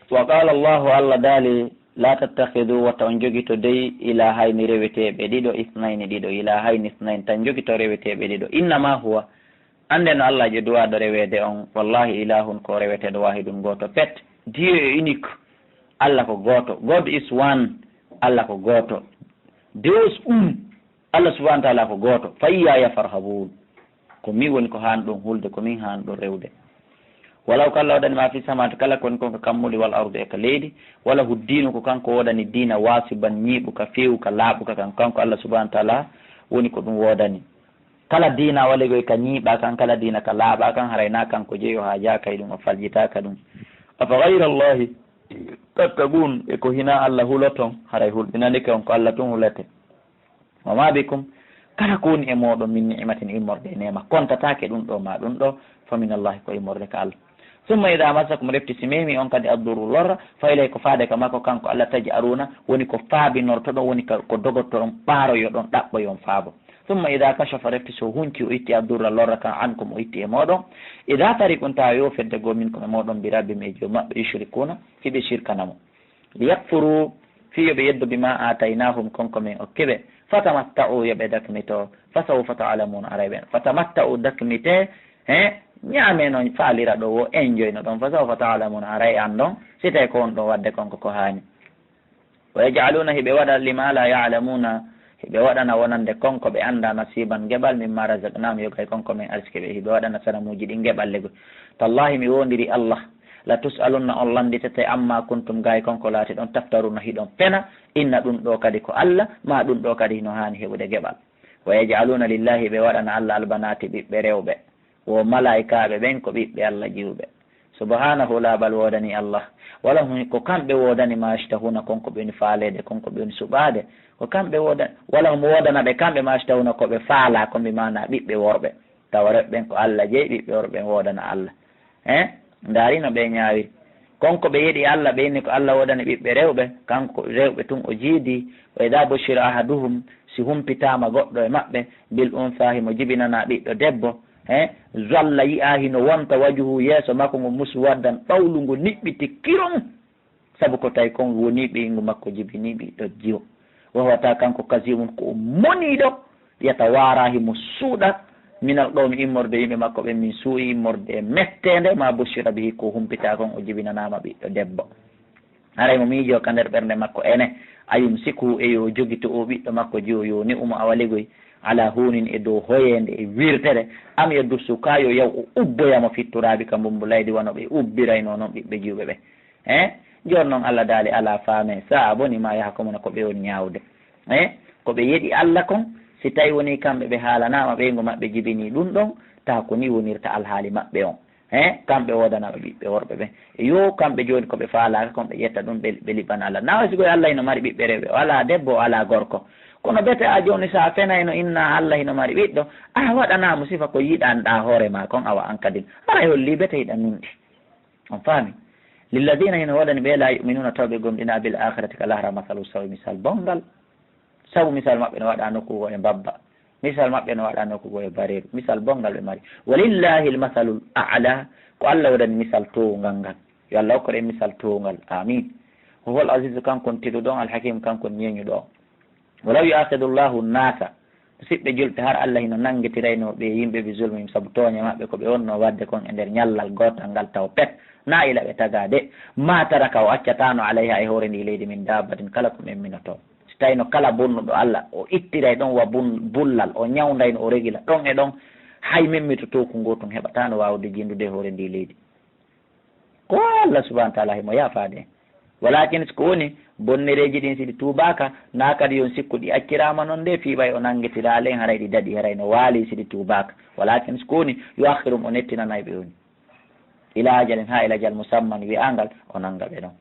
wa qala allahu allah daali la tattahidu wata on jogito dey ilahayni reweteɓe ɗiɗo isnayni ɗiɗo ilahayni isnayni tan jogito reweteɓe ɗiɗo innama huwa ande no allah je duwaɗo rewede on wallahi ilahun ko reweteɗo wahidum goto pet dieu e unique allah ko goto god is one allah ko goto deus allah subahana taala ko goto fa iyaya farhabun ko min woni ko han ɗum hulde ko min han ɗum rewde walaw ko allah waɗani ma fi samate kala koni kon ko kammuli wal ardu e ka leydi wala huddinu ko kanko woɗani dina wasiban ñiiɓu ka fewu ka laaɓuka kan kanko allah subahana taala woni ko ɗum woɗani kala dina walegoy ka ñiiɓa kan kala dina ka laaɓa kan harayna kanko jeeyo ha jakay ɗum o faljitaka ɗum afa gayra allahi tattagun e ko hina allah huloton haray hulɓinandike on ko allah tun hulete wama bikum kala ko woni e moɗon min nimatin immorde nema kontatake ɗum ɗo ma ɗum ɗo famin allahi ko immorde ka allah summa ida masakum refti si memi on kadi adduru lorra fa ilay ko faade ka makko kanko allah taji aruna woni ko faabinorto ɗon woni ko dogotto ɗon ɓaaroyo ɗon ɗaɓɓoyon faabo summa ida kachafa refti so hunci o itti addurra lorra kan an komo itti e moɗon ida tari kon tawa yo fedde go min kono moɗon mbirabbim e joom maɓɓe yushrikuna hiɓe shirkanamo liyakfuru fi yoɓe yeddo bima ataynahum konko min okkeɓe fatamatta'u yoɓe dakmito fa sawfa ta'lamuna arayɓen fatamatta'u dakmite ñaame noon faalira ɗo wo enjoy no ɗon fa sawfa ta'lamuna aray an ɗon si tawi ko on ɗon wadde konko ko haani wa yaj'aluna hiɓe waɗa lima la ya'lamuna hiɓe waɗana wonande konko ɓe anda nasiban geɓal min ma razaqnahum yogay konko min arsike ɓe hiɓe waɗana sanamuji ɗi geɓalle go tallahi mi wondiri allah la tus'alunna on landitete amma kuntum gay konko laati ɗon taftaruna hiɗon pena inna ɗum ɗo kadi ko allah ma ɗum ɗo kadi hino hani heɓude geɓal wa yaj'aluna lillahi ɓe waɗana allah albanati ɓiɓɓe rewɓe wo malaikaɓe ɓen ko ɓiɓɓe allah jiwɓe subhanahu laabal wodani allah wala ko kamɓe wodani ma yastahuna konko ɓe woni faalede konko ɓe woni suɓade ko kamɓe wodani wala mo wodana ɓe kamɓe ma yastahuna koɓe faala ko mbi mana ɓiɓɓe worɓe tawa rewɓe ɓen ko allah jeeyi ɓiɓɓe worɓe wodana allah darino ɓe ñaawi konko ɓe yeeɗi allah ɓe inni ko allah wodani ɓiɓɓe rewɓe kanko rewɓe tun o jiidi o ida boshira ahaduhum si humpitama goɗɗo e maɓɓe bil unsahi mo jibinana ɓiɗɗo debbo zalla yi'a hino wonta wajuhu yeeso makko ngo musu waddan ɓawlu ngo niɓɓiti kiron saabu ko tawi kon woni ɓeygu makko jibini ɓiɗɗo jiwo wawata kanko kasimum ko moniɗo yata wara himo suuɗa minal ɗo mi immorde yimɓe makko ɓe min suuyi immorde mettede ma boshira bihi ko humpita kon o jibinanama ɓiɗɗo debbo haray mo miijo ka nder ɓernde makko ene ayum sikku e yo jogi to o ɓiɗɗo makko jiwo yo ni umo awaligoy ala hunin e dow hoyende e wirtere am yeddu sukayo yaw o ubboyamo fitturaɓe ka mbumbu laydi wono ɓe ubbirayno noon ɓiɓɓe jiwɓe ɓe joni noon allah daali ala faame sa boni ma yaha komona ko ɓe woni ñawde ko ɓe yeeɗi allah kon si tawi woni kamɓe ɓe haalanama ɓeygo maɓɓe jibini ɗum ɗon taw ko ni wonirta alhaali maɓɓe on kamɓe wodanaɓe ɓiɓɓe worɓe ɓe yo kamɓe joni koɓe faalaka kon ɓe ƴetta ɗum ɓe liɓan allah nawa sigoy allah ino mari ɓiɓɓe rewɓe o ala debbo o ala gorko kono bete a joni sa fenayno inna allah hino mari ɓiɗɗo a waɗanamo sifa ko yiɗanɗa hoore ma kon awa an kadin ara holli bete hiɗa nunɗi on faami lilladina hino waɗani ɓe la yuminuna tawɓe gomɗina bil akhirati ka lahra masalu sawi misal bongal sabu misal maɓɓe no waɗa nokkugo e mbabba misal maɓɓe no waɗa nokkugo e bareru misal bongal ɓe mari walillahi l masalu a'la ko allah waɗani misal towgal ngal yo allah hokkore misal towgal amin huwal azizu kankon tiɗuɗon alhakim kankon ñeñuɗo walaw yu'akidu llahu nnasa siɓɓe julɓe har allah hino nanguitirayno ɓe yimɓe bi zulmihim saabu tooñe maɓɓe ko ɓe wonno wadde kon e nder ñallal gotal ngal taw pet na ila ɓe tagade ma taraka o accatano alayha e hoore ndi leydi min dabbatin kala ko memminoto so tawino kala bonnuɗo allah o ittiray ɗon wa bullal o ñawdayno o regila ɗon e ɗon hay memmitoto ko ngotum heɓatano wawde jindude e hoore ndi leydi ko allah subahana taala himo yaafade walakin ko woni bonnereji ɗin siɗi tubaka na kadi yon sikku ɗi accirama noon nde fiiɓay o nanguetira len haray ɗi daɗi haray no waali siɗi tubaka walakin ko woni yo akhirum o nettinanayi ɓe woni ila ajalin ha ila jal musamman wiyangal o nanga ɓe ɗon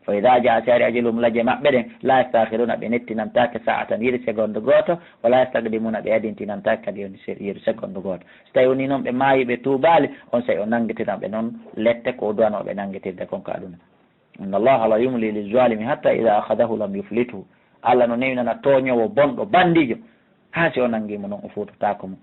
fa ida jaa si ari ajalum laje maɓɓe ɗen la yastakhiruna ɓe nettinantake sa'atan yiɗi seconde goto wala yastaqdimuna ɓe adintinantake kadi yon yiɗi seconde goto so tawi woni noon ɓe maayi ɓe tuubali on say o nanguetiranɓe noon lette ko duwanoɓe nanguetirde konko aduna inna allaha la yumli lizalimi hatta ida akhadahu lam yuflithu allah no newinana toñowo bonɗo bandijo ha si o nanguimo noon o futotako mum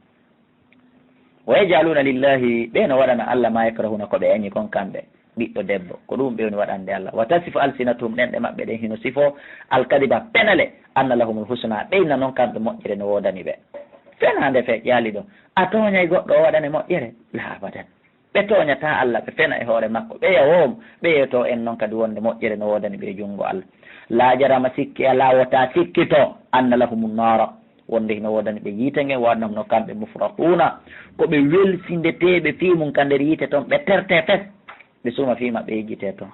wa yajaluna lillahi ɓe no waɗana allah ma yakrahuna ko ɓe añi kon kamɓe ɓiɗɗo debbo ko ɗum ɓe woni waɗande Allah wa tasifu alsinatuhum ɗenɗe maɓɓe ɗen hino sifo alkadiba penale anna lahumul husna ɓeyna noon kamɓe moƴƴere no wodani ɓe fenande fe ƴaali ɗo a toñay goɗɗo o waɗane moƴƴere la abadan ɓe toñata Allah ɓe fena e hoore makko ɓeya woom ɓeyeto en noon kadi wonde moƴƴere no wodani ɓe junngo Allah la jarama sikki ala wota sikkito anna lahumu nara wonde hino wodani ɓe yiite ngen wadnam no kamɓe mufratuna koɓe welsindeteɓe fimum ka nder yiite toon ɓe terte fes ɓe suuma fima ɓe yejjite toon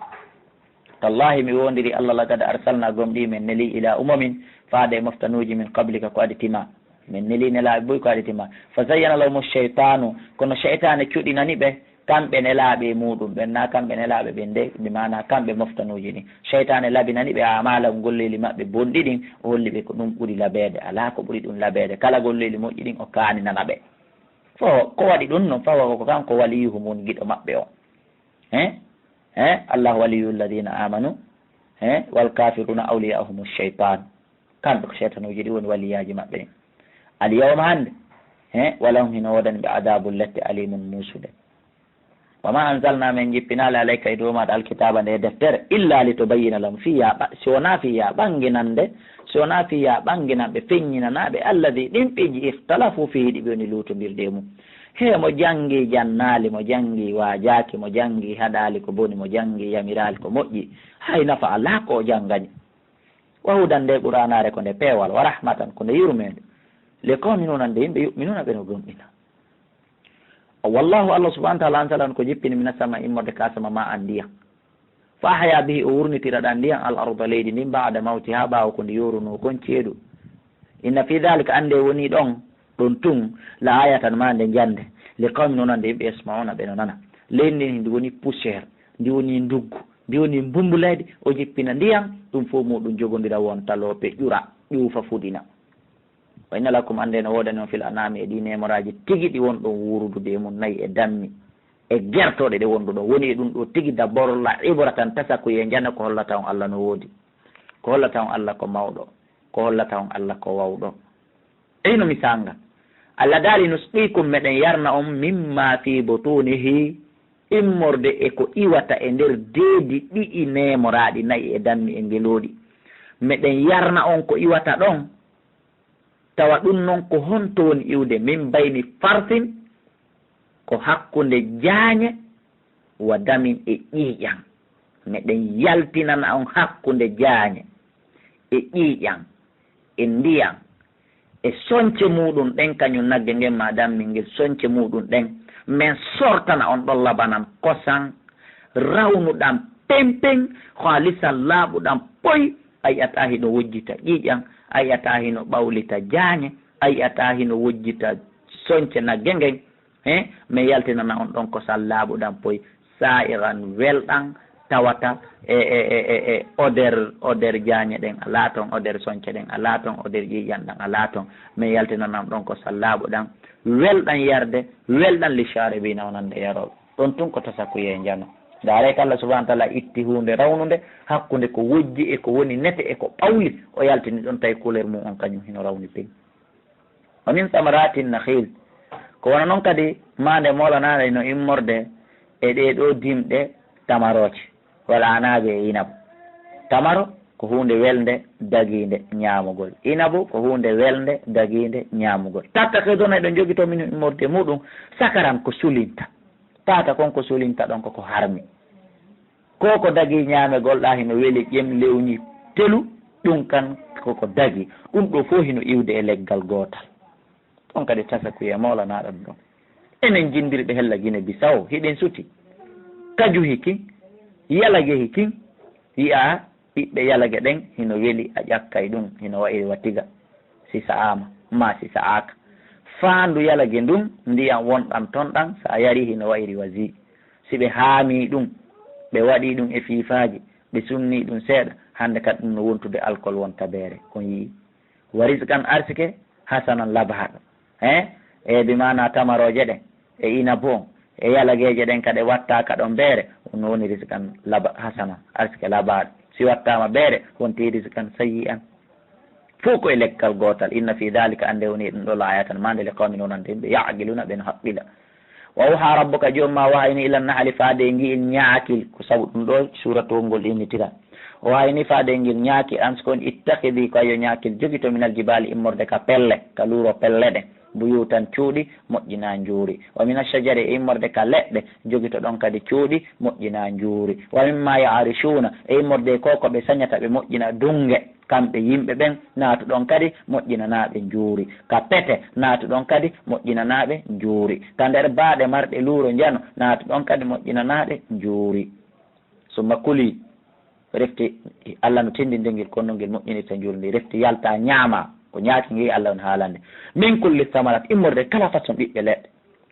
tallahi mi wondiri Allah lagad arsalna gomɗi min neli ila umamin faade moftanuji min qablika ko aditima min neli nelaɓe boy ko aditima fa zayyana lahum cheytanu kono cheytane cuɗinani ɓe kamɓe nelaɓe muɗum ɓen na kamɓe nelaɓe ɓe nde mi mana kamɓe moftanuji ɗin cheytane labinani ɓe amala golleli mabɓe bonɗi ɗin o holli ɓe ko ɗum ɓuuri labede ala ko ɓuuri ɗum labede kala golleli moƴƴi ɗin o kaninana ɓe fo ko waɗi ɗum noon fawa ko kanko waliyuhu mun guiɗo mabɓe o allahu waliyu lladina amanu wal kafiruna awliyahum cheytan kamɓe ko cheytanuji ɗi woni waliyaji mabɓe ɗin al yawma hande walahum hino wodani ɓe adabu lette alimun musude wama anzalna min jippinali alayka e dow maɗa alkitaba nde deftere illa li tubayyina lahum fiya si wona fiya ɓanginande si wona fiya ɓanginan ɓe feññinanaɓe alladi ɗin ɓeji ihtalafu fihi ɗi ɓe woni lutodirde mum he mo jangi jannali mo jangi wajaki mo jangi haɗali ko boni mo jangi yamirali ko moƴƴi hay nafa ala ko jangañi wahudan nde ɓuranare ko nde peewal wa rahmatan ko nde yurmede le qawminuna nde yimɓe yuminuna ɓe no gomɗina wallahu Allah subhanahu wa ta'ala an salan ko jippini mina sama immorde kasama ma an ndiyan fa haya bihi o wurnitira ɗan ndiyan al arda leydi ndin ba'da mawti ha ɓawa ko ndi yoruno kon ceeɗu inna fi dhalika ande woni ɗon ɗon tun la ayatan ma nde jande li qawmin noon nde yimɓe yasmauna ɓe no nana leydi ndi ndi woni poussiére ndi woni nduggu ndi woni mbumbulayde o jippina ndiyan ɗum fof muɗum jogodira won talope ƴura ƴuufa fuɗina wa inna lakum ande no wodani on fil anami e ɗi nemoraji tigui ɗi won ɗon wurudude mum nayyi e dammi e gertoɗe ɗe wondu ɗon woni e ɗum ɗo tigui dabborla ibra tan tasakuye jana ko hollata on Allah no woodi ko hollata on Allah ko mawɗo ko hollata on Allah ko wawɗo eyno mi sanga Allah daali nusqikum meɗen yarna on mimma fi botunihi immorde e ko iwata e nder deedi ɗiɗi nemoraɗi nayyi e dammi e ngeloɗi meɗen yarna on ko iwata ɗon tawa ɗum noon ko honto woni iwde min bayni farsin ko hakkunde jaañe wa damin e ƴiiƴan meɗen yaltinana on hakkunde jaañe e ƴiiƴan e ndiyan e soñce muɗum ɗen kañum nagge ngen ma dammi ngel soñce muɗum ɗen min sortana on ɗon labanan kosan rawnuɗan pempen haalisan laaɓuɗan poy a yiyata hino wojjita ƴiiƴan a yiyata hino ɓawlita jaañe a yiyata hino wojjita soñce nagge ngen min yaltinana on ɗon kosan laaɓuɗan poy sa'iran welɗan tawata e oder jaañe ɗen ala toon oder soñce ɗen ala toon oder ƴiiƴan ɗan ala toon min yaltinanam ɗon ko sallaɓo ɗan welɗan yarde welɗan lichare bina onande yaroɓe ɗon tun ko tasakuye jano ndaare ko Allah subahana taala itti hunde rawnude hakkude ko wojji e ko woni nete e ko ɓawli o yaltini ɗon tawi couleur mum on kañum hino rawni pin wa min samaratin nakhil ko wona noon kadi mande molanare no immorde e ɗeɗo dimɗe tamaroje wala anaɓe e inabu tamaro ko hunde welde daguide ñamugol inabu ko hunde welde daguide ñamugol tattake dona eɗon jogui to min immorde muɗum sakaran ko sulinta tata kon ko sulinta ɗon koko harmi ko dagui ñamegol ɗa hino weeli ƴem lewñi telu ɗum kan koko dagui ɗum ɗo fo hino iwde e leggal gotal ɗon kadi tasakuye mawlanaɗon ɗon enen jindirɓe hella Guinée Bissau hiɗen suti kaju hiki yalage hikin yiya ɓiɓɓe yalage ɗen hino weeli a ƴakkay ɗum hino wayri wattiga si sa'ama ma si sa'aka faandu yalage ndun ndiyam wonɗan toon ɗan sa yari hino wayri wasi si ɓe haami ɗum ɓe waɗi ɗum e fiifaji ɓe sumni ɗum seeɗa hande kadi ɗum no wontude alcool wonta beere kon yii waris kan arsike hasanan labaɗo e bi mana tamaroje ɗen e ina bon e yalageje ɗen kadi wattaka ɗon beere no woni riskan laba hasana arsike labaɗo si wattama beere wonti riskan sayi an fof koye leggal gotal inna fi dhalika ande woni ɗum ɗo laaya tan mande le qawmin wonande yimɓe yaqiluna ɓe no haqqila wa uha rabbuka jomma wahayni ila nahali faade ngi in ñaakil ko sabu ɗum ɗo suratol ngol innitira o wayni faade ngil ñaaki an so kon ittahidi ko ayo ñaakil jogito minal jibali immorde ka pelle ka luuro pelle ɗe buyutan cuuɗi moƴƴina njuuri wa min ashajari e immorde ka leɗɗe jogito ɗon kadi cuuɗi moƴƴina njuuri wa mimma yaarishuna e immorde ko ko ɓe sañata ɓe moƴƴina dunge kamɓe yimɓe ɓen naatuɗon kadi moƴƴinanaɓe njuuri ka pete naatuɗon kadi moƴƴinanaɓe njuuri ka nder baaɗe marɗe luuro njano naatuɗon kadi moƴƴinanaɓe njuuri summa kuli refti Allah no tindindengel konno ngel moƴƴinirta njuuri ndi refti yalta ñaama ko ñaaki ngi Allah on haalande min kulli samarat immorde kala façon ɓiɓɓe leɗɗe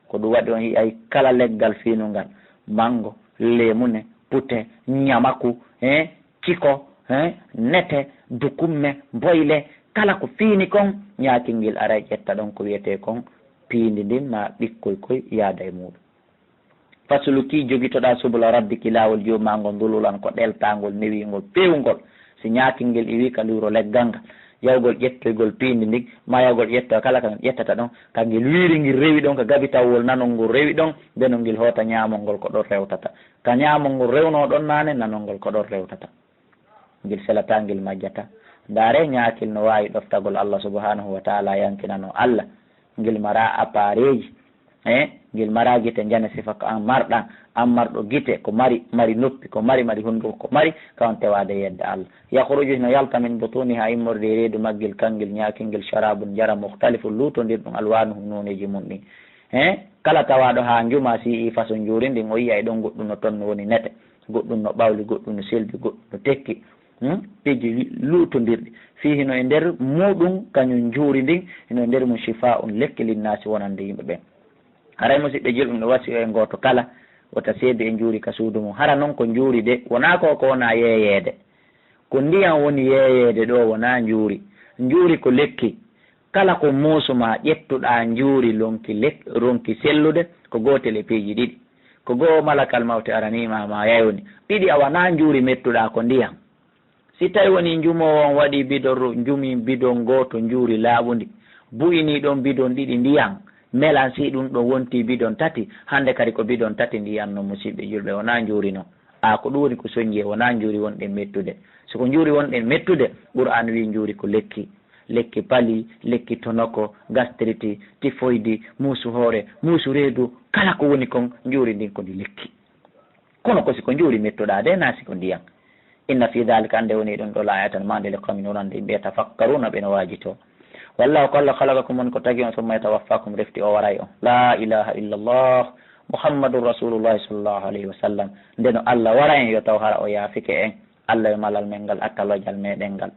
ko ɗum waɗi on yiyay kala leggal fiinungal mango lemune pute ñamaku ciko nete dukumme boyle kala ko fiini kon ñaakingel ara ƴetta ɗon ko wiyete kon piindi ndin ma ɓikkoy koy yaada e muɗum fasuluki jogitoɗa subula rabbiki laawol jomagol ndululan ko ɗeltagol newigol pewgol si ñaakingel iwi ka luuro leggal ngal yawgol ƴettoygol piindi ndig ma yawgol ƴetto kala ka ƴettata ɗon kangel wiiri ngel rewi ɗon ka gabitawol nanol ngol rewi ɗon benol ngel hoota ñamol ngol ko ɗon rewtata ka ñamol ngol rewno ɗon nane nanol ngol ko ɗon rewtata ngel selata ngel majjata ndaare ñaakil no wawi ɗoftagol Allah subhanahu wa taala yankinano Allah ngel mara appareil ji ngel mara guite jane sifa ko an marɗan an marɗo guite ko mari noppi ko mari hunduko ko mari kawon tewade yedde Allah yahruju no yalta min butuni ha immorde reedu maggel kangel ñaakingel sharabun jara muhtalifu lutondir ɗum alwanuhum noneji mum ɗi kala tawaɗo ha juma si i façon juuri ndin o yiya e ɗon goɗɗum no toon no woni nete goɗɗum no ɓawli goɗɗum no selbi goɗɗum no tekki piji lutodirɗi fi hino e nder muɗum kañum juuri ndin hino e nder mum shifa un lekki linnasi wonande yimɓe ɓen haray musidɓe julɗum no wasi e goto kala wota seebi e juuri ka suudu mum hara noon ko juuri de wona ko wona yeeyede ko ndiyam woni yeeyede ɗo wona juuri ko lekki kala ko muusuma ƴettuɗa juuri ronki sellude ko gotel e piiji ɗiɗi ko goo malakal mawte aranima ma yayoni ɗiɗi a wona juuri mettuɗa ko ndiyam si tawi woni jumowo on waɗi bidon jumi bidon goto juuri laaɓundi buyini ɗon bidon ɗiɗi ndiyam melan si ɗum ɗon wonti bidon tati hande kadi ko bidon tati ndiyam no musidɓe julɓe wona juuri noon ko ɗum woni ko soñje wona juuri wonɗen mettude soko juuri wonɗen mettude Qur'an wi juuri ko lekki pali lekki tonoko gastriti typhoïde muusu hoore muusu reedu kala ko woni kon juuri ndin ko ndi lekki kono ko siko juuri mettuɗa de na siko ndiyam inna fi dhalika ande woni ɗum ɗo layatan mande le qawmin wonande ɓe tafakkaruna ɓe no waajito wallahu ko Allah halagakum woni ko tagi on summa yatawaffakum refti o waray on la ilaha illa Allah muhammadun rasulullahi sallllahu alayhi wa sallam ndeno Allah wara en yo taw hara o yaafike en Allah yo malal men ngal akkalojal meɗen ngal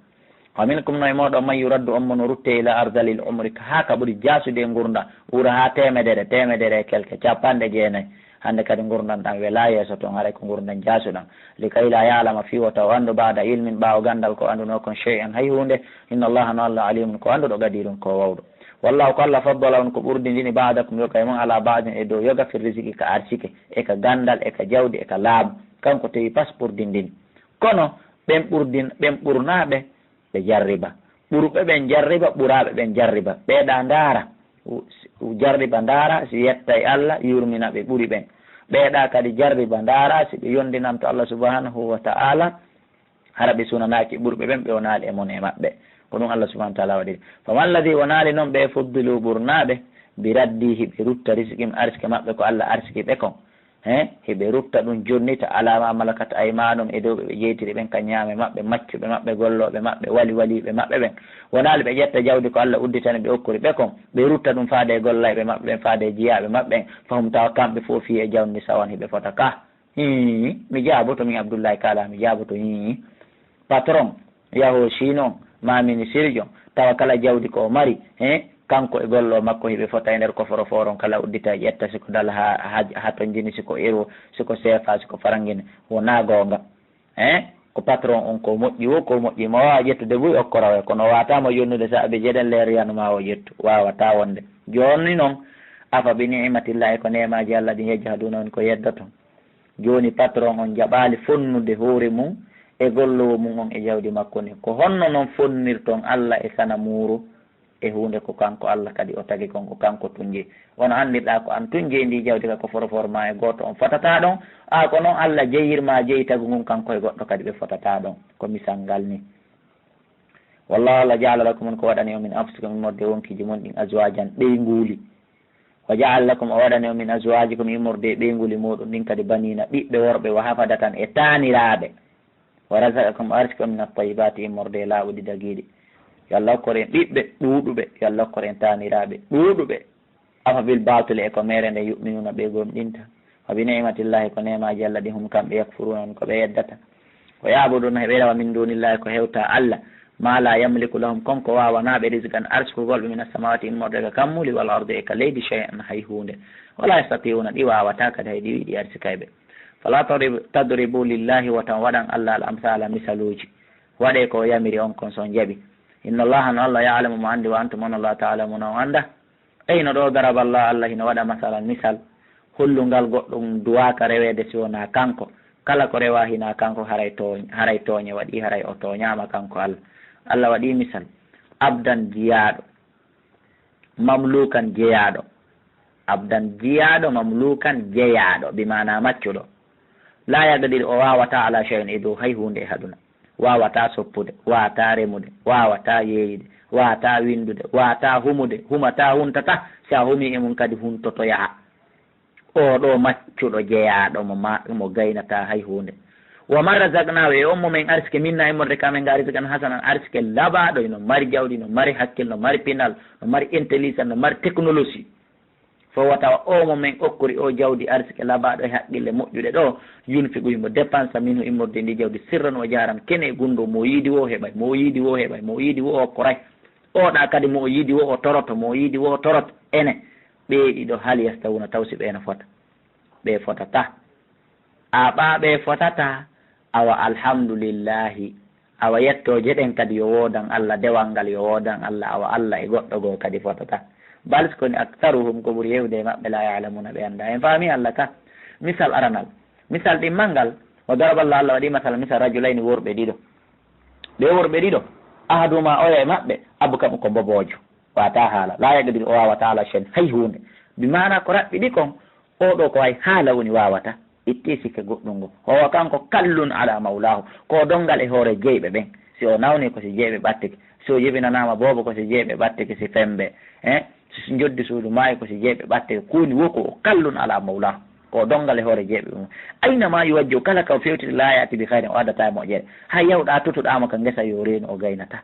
wa minkum no e moɗon man yuraddu on mono rutte ila ardalil umri ha ka ɓuuri jasude gurda ɓuura ha temedere e quelque 90 hande kadi gurdan ɗan wela yeeso toon haray ko gurdan jasuɗan li kay la yalama fi o taw andu bada ilmin ɓawo gandal ko anduno kon shay'an hay hunde inna allaha no Allah alimun ko anduɗo gadirun ko wawɗo wallahu ko Allah faddala on ko ɓurdi ndini badakum yoga e mon ala badin e dow yoga fi risiki ka arsike e ka gandal e ka jawdi e ka laabu kanko tawi pas ɓurdi ndini kono ɓen ɓurnaɓe ɓe jarriba ɓurɓe ɓen jarriba ɓuraɓe ɓen jarriba ɓeeɗa ndaara jarriba ndaara si yetta e Allah yurmina ɓe ɓuri ɓen ɓeeɗa kadi jarriba ndaara si ɓe yondinan to Allah subhanahu wa ta'ala hara ɓe sunanaki ɓurɓe ɓen ɓe wonaali e mon e maɓɓe ko ɗum Allah subhanahu wa ta'ala waɗiri faman lladi wonaali noon ɓe fuddilu ɓurnaɓe bi raddihi ɓe rutta risikim arsike maɓɓe ko Allah arsiki ɓe kon heɓe rutta ɗum jonnita alama malakat aymanum e dow ɓe jeytiri ɓen ka ñaame maɓɓe maccuɓe maɓɓe golloɓe maɓɓe waliɓe maɓɓe ɓen wonaali ɓe ƴetta jawdi ko Allah udditani ɓe okkuri ɓe kon ɓe rutta ɗum faade gollayɓe maɓɓe ɓen faade jiyaɓe maɓɓe fahum tawa kamɓe fof fi e jawdi sawan hiɓe fota ka mi jaaboto min Abdoullahi Kala mi jaaboto patron yaho sinon mamini sirjon tawa kala jawdi ko mari kanko e gollo makko hiɓe fota e nder koforo foron kala uddita ƴetta siko dal ha to jini siko euro siko CFA siko farangine wona gonga ko patron on ko moƴƴi ma wawa ƴettude boy okkorawe kono watama yonnude sa aɓe jeɗen leeryanuma o ƴettu wawata wonde joni noon afa bi ni'matillahi ko nemaji Allah ɗi yejjahaduna on ko yeddoto joni patron on jaɓali fonnude hoore mum e gollowo mum on e jawdi makko ni ko honno noon fonnirton Allah e sana muuru e hunde ko kanko Allah kadi o tagi kon ko kanko tunji wono andirɗa ko an tunji ndi jawdi ka ko forofor ma e goto on fotata ɗon ko noon Allah jeyirma jeyi tagu ngun kanko e goɗɗo kadi ɓe fotata ɗon ko misal ngal ni wallahu Allah jaala lakum ko waɗani o min anfusikum min morde wonkiji mon ɗin azwajan ɓeynguli wa jaala lakum o waɗani o min azwajikum immorde ɓeynguli muɗum ɗin kadi banina ɓiɓɓe worɓe wa hafadatan e taniraɓe wa razaqakum arsikum min at-tayyibati immorde laaɓuɗi dagiɗi yo Allah hokkoren ɓiɓɓe ɗuuɗuɓe yo Allah hokkoren taniraɓe ɗuuɗuɓe afa bil batule e ko mere nde yuminuna ɓe gomɗinta wa bi ni'matillahi ko nemaji Allah ɗi hum kamɓe yakfuruna ko ɓe yeddata ko yabuduna heɓe rawa min dunillahi ko hewta Allah ma la yamliku lahum konko wawanaɓe risqan arsikugolɓe min as-samawati immorde ka kammuli wal ardi e ka leydi shay'an hay hunde wala yastati'una ɗi wawata kadi hay ɗi wiɗi arsikayɓe fala tadribu lillahi watan waɗan Allah al amsala misaluji waɗe ko yamiri on kon son jaaɓi inna allaha no Allah ya'lamu mo andi wa antum on Allah ta'lamuna o anda eyno ɗo daraba Allah hino waɗa masalan misal hullungal goɗɗum duwaka rewede si wona kanko kala ko rewa hina kanko haray tooñe waɗi haray o tooñama kanko Allah waɗi misal abdan jiyaɗo mamlukan jeyaɗo abdan jiyaɗo mamlukan jeyaɗo bimana maccuɗo la yagdir o wawata ala shay'in e dow hay hunde e haɗuna wawata soppude wawata remude wawata yeeyide wawata windude wawata humude humata huntata sa humi e mum kadi huntoto yaha oɗo maccuɗo jeyaɗo mo gaynata hay hunde wa man razaqnahu e on momin arsike minna immorde kamen ga risqan hasanan arsike labaɗo no mari jawɗi no mari hakkille no mari pinal no mari intelligence no mari technologie fo watawa o momin okkori o jawdi arsike labaɗo e haqqille moƴƴuɗe ɗo yunfiqu himo dépense minhu immorde ndi jawdi sirran o jaran kene gundo mo yiidi wo heɓay mo yiidi wo heɓay mo yiidi wo o koray oɗa kadi mo yiidi wo o toroto mo yiidi wo o toroto ene ɓeeɗiɗo hal yastawuna tawsi ɓe no fota ɓe fotata ɓe fotata awa alhamdulillahi awa yettoje ɗen kadi yo wodan Allah dewal ngal yo wodan Allah awa Allah e goɗɗo goo kadi fotata bal koni aktaruhum ko ɓuuri hewde e maɓɓe la ya'lamuna ɓe anda en faami Allah ka misal aranal misal ɗimmal ngal o daraballah Allah waɗi masala misal rajulayni worɓe ɗiɗo ɓe worɓe ɗiɗo ahaduma oya e maɓɓe abu kam ko bobojo wata haala la yagdir o wawata ala chen hay hunde bimana ko raɓɓi ɗi kon oɗo ko way haala woni wawata itti sikke goɗɗum ngo howa kanko kallun ala mawlahu ko dongal e hoore jeyɓe ɓen si o nawni ko si jeyɓe ɓattike si o jibinanama boobo ko si jeyɓe ɓattike si fembe si joddi suudu maayi ko si jeyɓe ɓattike kuuni woko o kallun ala mawlahu ko dongal e hoore jeyɓe mum aynama yuwajjo kala ka fewtide layati bi hayren o addata moƴƴere ha yawɗa tutuɗama ko ngesa yo reeni o gaynata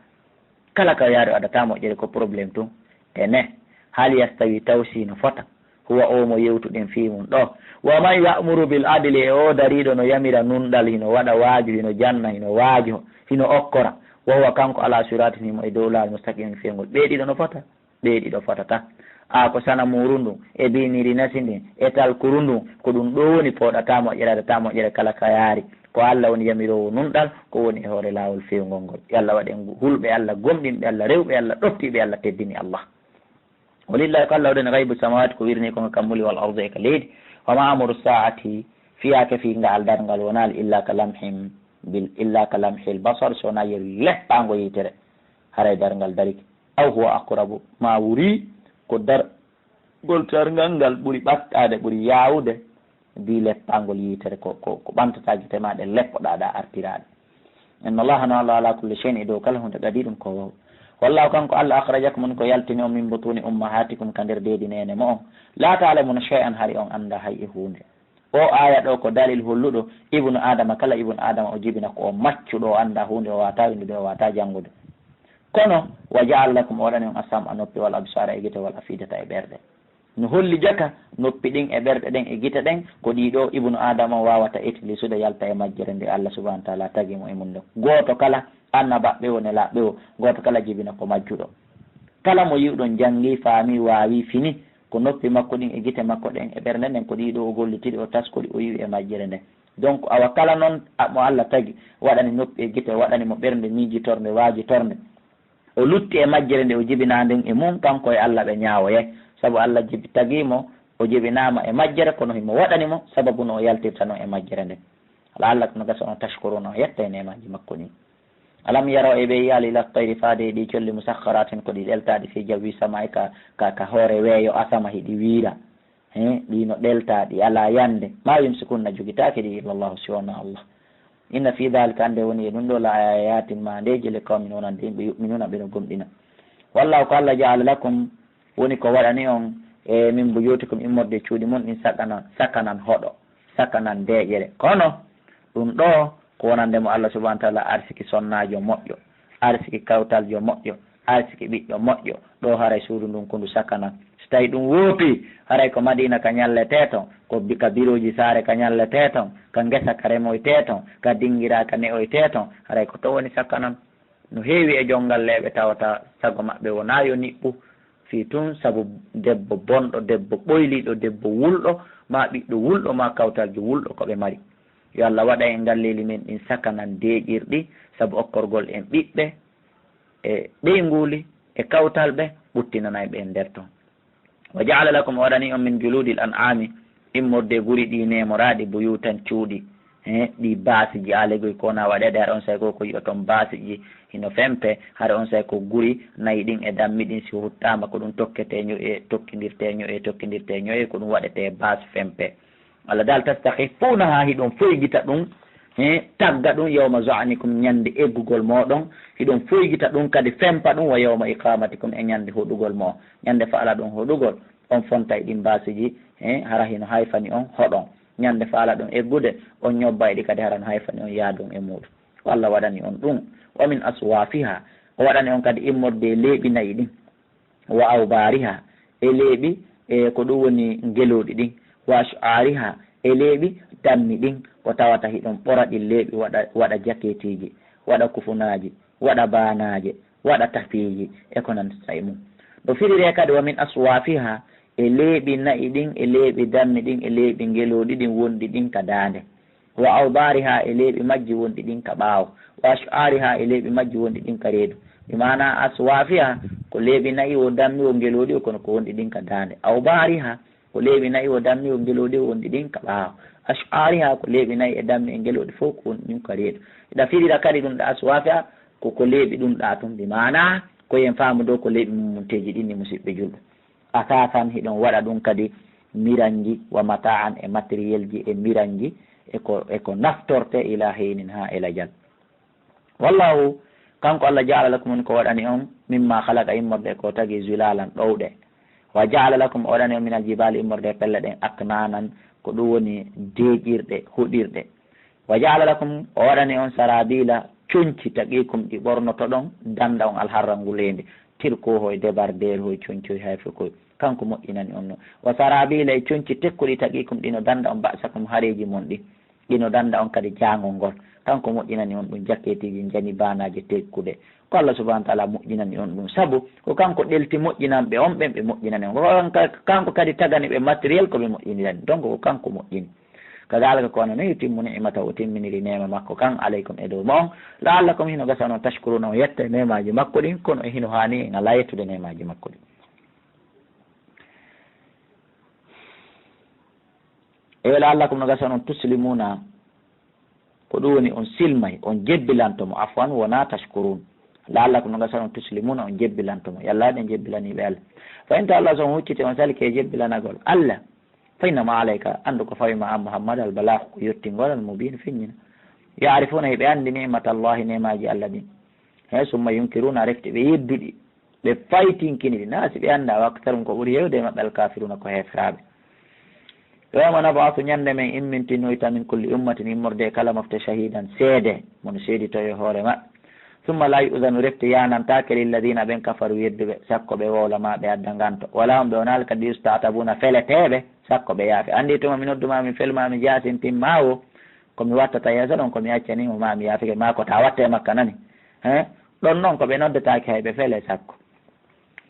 kala ka yaari o addata moƴƴere ko probléme tun ene hal yastawi tawsino fota huwa o mo yewtuɗen fi mum ɗo wa man ya'muru bil adli e o dariɗo no yamira nunɗal hino waɗa waaju hino janna hino waajo hino okkora wowa kanko ala siratin himo e dow laawol mustaqim fiyngol ɓeeɗiɗo no fota ɓeeɗiɗo fotata ko sana muru ndun e biniri nasi ndin e talkuru ndun ko ɗum ɗo woni poɗata moƴƴere aɗata moƴƴere kala ka yaari ko Allah woni yamirowo nunɗal ko woni e hoore laawol fewngol ngol Allah waɗen hulɓe Allah gomɗinɓe Allah rewɓe Allah ɗoftiɓe Allah teddini Allah walillahi ko Allah waɗen gaybu samawati ko wirni kongo kammuli wal ardi e ka leydi wama amru saati fiyake fi ngal darngal wonali illa ka lamhil basar so wona yeru leɓɓango yitere haray darngal dariki aw huwa aqrabu ma wuri ko dargol tarngal ngal ɓuuri ɓattade ɓuuri yawde di leppangol yitere ko ɓantataji temaɗe leppoɗaɗa artiraɗe inna allaha no Allah ala kulli shay'in e dow kala hunde gadi ɗum ko waw wallahu kanko Allah akhrajakum on ko yaltini on min butuni ummahatikum ka nder deedi nene mo on la ta'lamuna shay'an hari on anda hay e hunde o aya ɗo ko dalil holluɗo ibnu adama kala ibnu adama o jibina ko o maccuɗo o anda hunde o wata windude o wata janngude kono wa ja'al lakum o waɗani on asam a noppi wal absara e gite wal afidata e ɓerɗe no holli jaka noppi ɗin e ɓerɗe ɗen e gite ɗen ko ɗiɗo ibnu adama o wawata utilisude yalta e majjere nde Allah subhanahu wa ta'ala tagimo e mum nde goto kala annabaɓe o ne laɓɓe o goto kala jibina ko majjuɗo kala mo yiwɗon janggi faami wawi fini ko noppi makko ɗin e gite makko ɗen e ɓernde nden ko ɗiɗo o gollitiɗi o taskoli o yiwi e majjere nden donc awa kala noon mo Allah tagi waɗani noppi e gite waɗani mo ɓernde miijitornde waajitornde o lutti e majjere nde o jibina nden e mum kanko e Allah ɓe ñaawoye sabu Allah tagimo o jibinama e majjere kono himo waɗanimo sababu no o yaltirta noon e majjere nden ala Allah no gasa on tashkuruna o yetta e nemaji makko ni alam yaro e ɓe yaali ila tayri faade ɗi colli musakharatin ko ɗi ɗeltaɗi fi jawi sama ka hoore weeyo asama hiɗi wiira ɗino ɗeltaɗi ala yande ma yumsikunna jogitake ɗi illallahu siwona allah inna fi dhalika ande woni e ɗum ɗo la ayatin ma ndeji le kawmin wonande yimɓe yuminuna ɓeno gomɗina wallahu ko allah jaala lakum woni ko waɗani on e min buyutikum immorde cuuɗi mon ɗin sakanan hoɗo sakanan deƴere kono ɗum ɗo ko wonandemo allah subahana taala arsiki sonnajo moƴƴo arsiki kawtaljo moƴƴo arsiki ɓiɗɗo moƴƴo ɗo haray suudu ndun kondu sakanan so tawi ɗum woopi haray ko madina ka ñallete ton ka biroji saare ka ñallete ton ka ngesa ka remoyte ton ka dinguira ka ne'oyte ton haray ko to woni sakanan no heewi e jongalleɓe tawata sago maɓɓe wona yo niɓɓu fi tun saabu debbo bonɗo debbo ɓoyliɗo debbo wulɗo ma ɓiɗɗo wulɗo ma kawtaljo wulɗo koɓe mari yo allah waɗa e ngalleli men ɗin sakanan deƴirɗi saabu okkorgol en ɓiɓɓe e ɓeyguli e kawtalɓe ɓuttinanayɓe e nder ton wa jaala lakum waɗani on min juludil an'ami immorde guri ɗi nemoraɗi buyutan cuuɗi ɗi baasiji alegoy kona waɗede haɗa on say ko yiyo toon baasiji hino fempe haɗa on say ko guri nayyi ɗin e dammi ɗin si huttama ko ɗum tokkete ñoye tokkidirte ñoye ko ɗum waɗete baase fempe allah dal tastakifuna ha hiɗon foygita ɗum tagga ɗum yawma zanikum ñande eggugol moɗon hiɗon foygita ɗum kadi fempa ɗum wa yawma iqamatikum e ñande huɗugol mo ñande faala ɗum huɗugol on fonta e ɗin basiji hara hino hayfani on hoɗon ñande faala ɗum eggude on ñobba ɗi kadi harano hayfani on yaadum e muɗum ko allah waɗani on ɗum wa min aswafiha o waɗani on kadi immorde leeɓi nayyi ɗin wa awbariha e leeɓi e ko ɗum woni ngeloɗi ɗin wa ash'ariha e leeɓi dammi ɗin ko tawata hiɗon ɓora ɗin leeɓi waɗa jaketiji waɗa kufunaji waɗa banaje waɗa tafiji e ko nantata e mum ɗo firire kadi wa min aswafiha e leeɓi nayi ɗin e leeɓi dammi ɗin e leeɓi ngeloɗi ɗin wonɗi ɗin ka dande wa awbariha e leeɓi majji wonɗi ɗin ka ɓaawo wa ash'ariha e leeɓi majji wonɗi ɗin ka reedu mi mana aswafiha ko leeɓi nayi o dammi o ngeloɗi o kono ko wonɗi ɗin ka dande awbariha ko leeɓi nayi o dammi o ngeloɗi o wonɗi ɗin ka ɓaawo ash'ariha ko leeɓi nayi e dammi e ngeloɗi fof ko wonɗi ɗin ka reedu ɗa firira kadi ɗum ɗa aswafiha koko leeɓi ɗum ɗa tum mi mana koyen faamu dow ko leeɓi mummunteji ɗinni musidɓe julɓe asasan hiɗon waɗa ɗum kadi miranji wa mata'an e matériel ji e miranji eko naftorte ila heynin ha ela jal wallahu kanko allah jaala lakum on ko waɗani on mimma halaka immorde ko tagi zilalan ɗowɗe wa jaala lakum o waɗani on minal jibali immorde pelle ɗen aknanan ko ɗum woni deeƴirɗe huɗirɗe wa jaala lakum o waɗani on sarabila coñci taqikum ɗi ɓornoto ɗon danda on alharra ngulende tirko hoye débardeur hoye coñcoy hayfe koye kanko moƴƴinani on noon wa sarabila e coñci tekkuɗi taqikum ɗino danda on mbasakum haareji mon ɗi ɗino danda on kadi jangol ngol kanko moƴƴinani on ɗum jaketiji jani banaji tekkuɗe ko allah subahana taala moƴƴinani on ɗum saabu ko kanko ɗelti moƴƴinanɓe on ɓen ɓe moƴƴinani on kanko kadi tagani ɓe matériel koɓe moƴƴinirani donc ko kanko moƴƴini kadalika ko wano no yutimmu ni'mata o timminiri nema makko kan aleykum e dow ma on la'allakum hino gasa noon tashkuruna o yetta e nemaji makko ɗin kono e hino hani en ala yettude nemaji makko ɗin e la'allakum no gasa noon tuslimuna ko ɗum woni on silmay on jebbilantomo afwan wona tashkurun la'allakum no gasa noon tuslimuna on jebbilantomo yallaɗen jebbilaniɓe allah fa inta allah son huccite on salike e jebbilanagol allah fa innama alayka andu ko fawima an mouhammad albalah ko yettingol al mubin feññina yarifuna heɓe andi nimatallahi nemaji allah ɗin he summa yunkiruna refte ɓe yedduɗi ɓe faytinkiniɗi na si ɓe anda waktarum ko ɓuuri hewde maɓɓe alkafiruna ko hefraɓe yawma nabasu ñande men immintinoyta min kulli ummatin immorde kala mofte shahidan seede mono seedito e hoore maɓɓe summa la yudanu refte yanantake lilladina ɓen kafaru yedduɓe sakko ɓe wowlama ɓe adda ganto wala on ɓe wonal kadi ustatabuna feleteɓe sakko ɓe yaafe andi tuma mi noddumami felmami jasin timmawo komi wattata yeeso ɗon komi accanimo mami yaafike ma ko ta watte makka nani ɗon noon koɓe noddetake hayɓe fele sakko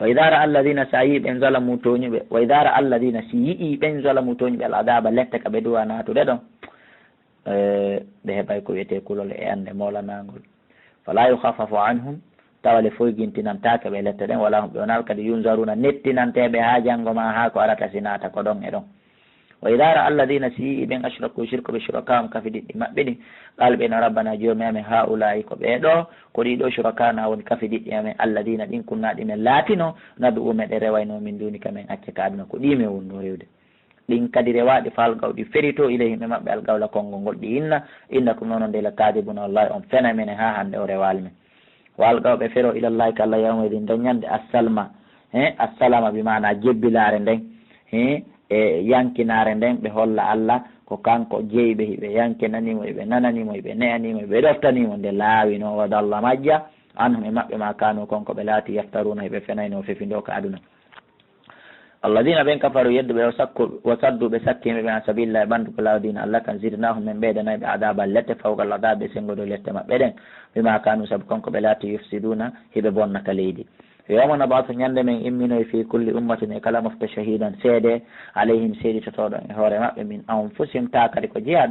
wa ida ra'a alladina sa yi ɓen zalamu toñuɓe wa ida ra'a alladina si yii ɓen zalamu toñuɓe al adaba lette ka ɓe duwa natude ɗon ɓe heɓay ko wiyete kulole e ande molanagol fala yukhaffafu anhum tawale foygintinantake ɓe lette ɗen wala ɓe wonal kadi yunzaruna nettinanteɓe ha janggo ma ha ko arata sinata ko ɗon e ɗon wa ida ra alladina si ɓen ashraku shirku ɓe shurakahum kafi ɗiɗɗi maɓɓe ɗin qal ɓeno rabbana joomi amen haulai ko ɓeɗo ko ɗiɗo shurakana woni kafi ɗiɗɗi amen alladina ɗin kunnaɗi men laatino nadu umeɗe rewayno min duni kamen acce ka aduna ko ɗime wonno rewde ɗin kadi rewaɗi fa algawɗi ferito ila yimɓe maɓɓe algawla konngol ngol ɗi inna ko noon ndela kadibuna wallahi on fena men ha hande o rewali men wa algawɓe fero ilallahi ko allah yawmaydin dañande assalma assalama bimana jebbilare nden e yankinare nden ɓe holla allah ko kanko jeyɓe hiɓe yankinanimo hiɓe nananimo hiɓe ne'animo hiɓe ɗoftanimo nde laawino wada allah majja anhum e maɓɓe ma kanu konko ɓe laati yaftaruna hiɓe fenayno fefindo ko aduna alladina ɓen kafaru yedduɓe o sadduɓe sakkimɓe ɓe an sabilillah e ɓandu ko lawdina allah kan zidnahum min ɓeydanayɓe adaba lette fawgal adaɓe sengodo lette maɓɓe ɗen bima kanu saabu konko ɓe laati yufsiduna hiɓe bonnata leydi yawma nabatu ñande men imminoy fi kulli ummatin e kala mofta shahidan seede alayhim seedi totoɗon e hoore maɓɓe min anfusihim ta kadi ko jeeyaɗo